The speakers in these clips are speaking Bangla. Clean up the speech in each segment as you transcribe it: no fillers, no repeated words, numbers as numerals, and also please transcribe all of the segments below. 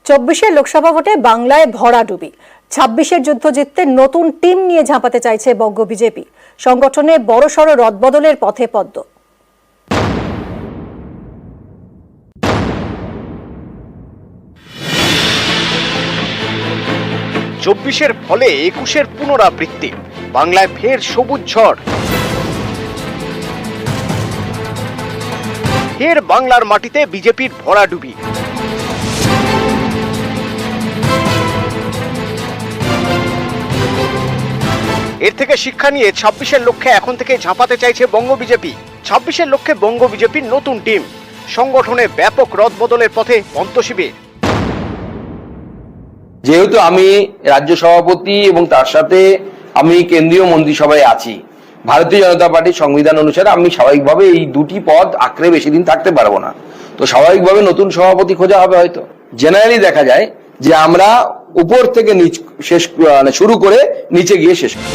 24 লোকসভা ভোটে বাংলায় ভরাডুবি। 26 যুদ্ধ জিততে নতুন টিম নিয়ে ঝাঁপাতে চাইছে বঙ্গ বিজেপি। সংগঠনে বড়সড় রদবদলের পথে পদ্ম। চব্বিশের ফলে 21-এর পুনরাবৃত্তি, বাংলায় ফের সবুজ ঝড়। ফের বাংলার মাটিতে বিজেপির ভরাডুবি। এর থেকে শিক্ষা নিয়ে 26-এর লক্ষ্যে এখন থেকে ঝাঁপাতে চাইছে বঙ্গ বিজেপি। 26-এর লক্ষ্যে বঙ্গ বিজেপির নতুন টিম, সংগঠনে ব্যাপক রদবদলের পথে পন্তশিবির। যেহেতু আমি রাজ্য সভাপতি এবং তার সাথে আমি কেন্দ্রীয় মন্ত্রিসভায় আছি, ভারতীয় জনতা পার্টির সংবিধান অনুসারে আমি স্বাভাবিকভাবে এই দুটি পদ আঁকড়ে বেশি দিন থাকতে পারবো না। তো স্বাভাবিকভাবে নতুন সভাপতি খোঁজা হবে। হয়তো জেনারেলি দেখা যায় যে আমরা উপর থেকে শুরু করে নিচে গিয়ে শেষ করি।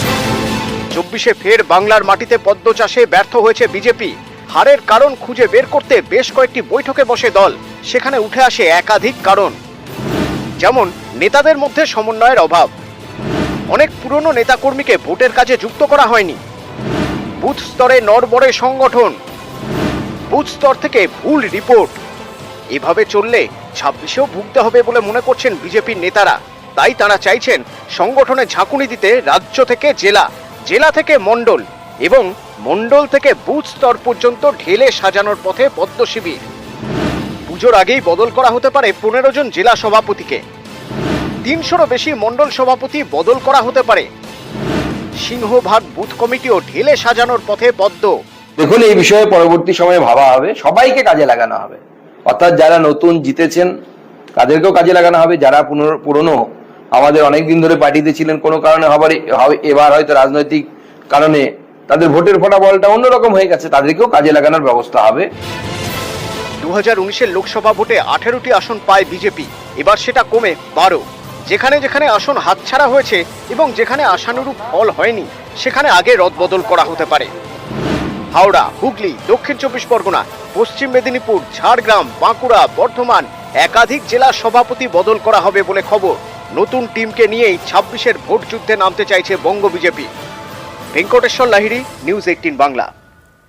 24-এ ফের বাংলার মাটিতে পদ্ম চাষে ব্যর্থ হয়েছে বিজেপি। হারের কারণ খুঁজে বের করতে বেশ কয়েকটি বৈঠকে বসে দল। সেখানে উঠে আসে একাধিক কারণ, যেমন নেতাদের মধ্যে সমন্বয়ের অভাব, অনেক পুরনো নেতাকর্মীকে ভোটের কাজে যুক্ত করা হয়নি, বুথ স্তরে নড়বড়ে সংগঠন, বুথ স্তর থেকে ভুল রিপোর্ট। এভাবে চললে 26-এও ভুগতে হবে বলে মনে করছেন বিজেপির নেতারা। তাই তারা চাইছেন সংগঠনে ঝাঁকুনি দিতে রাজ্য থেকে জেলা, জেলা থেকে মণ্ডল এবং মণ্ডল থেকে বুথ স্তর পর্যন্ত ঢেলে সাজানোর পথে পদ্ম শিবির। পুজোর আগেই বদল করা হতে পারে 15 জন জেলা সভাপতিকে, 300-রও বেশি মণ্ডল সভাপতি বদল করা হতে পারে। সিংহভাগ বুথ কমিটিও ঢেলে সাজানোর পথে পদ্ম। দেখুন, এই বিষয়ে পরবর্তী সময়ে ভাবা হবে, সবাইকে কাজে লাগানো হবে। অর্থাৎ যারা নতুন জিতেছেন তাদেরকেও কাজে লাগানো হবে, যারা পুরনো আমাদের অনেকদিন ধরে পার্টিতে ছিলেন, কোনো কারণে এবার হয়তো রাজনৈতিক কারণে তাদের ভোটের ফলাফলটা অন্যরকম হয়ে গেছে, তাদেরকেও কাজে লাগানোর ব্যবস্থা হবে। 2019-এর লোকসভা ভোটে 18টি আসন পায় বিজেপি, এবার সেটা কমে 12। যেখানে যেখানে আসন হাতছাড়া হয়েছে এবং যেখানে আশানুরূপ ফল হয়নি সেখানে আগে রদবদল করা হতে পারে। হাওড়া, হুগলি, দক্ষিণ 24 পরগনা, পশ্চিম মেদিনীপুর, ঝাড়গ্রাম, বাঁকুড়া, বর্ধমান একাধিক জেলার সভাপতি বদল করা হবে বলে খবর। নতুন টিমকে নিয়েই 26-এর ভোট যুদ্ধে নামতে চাইছে বঙ্গ বিজেপি। ভেঙ্কটেশ্বর লাহিড়ী, নিউজ 18 বাংলা।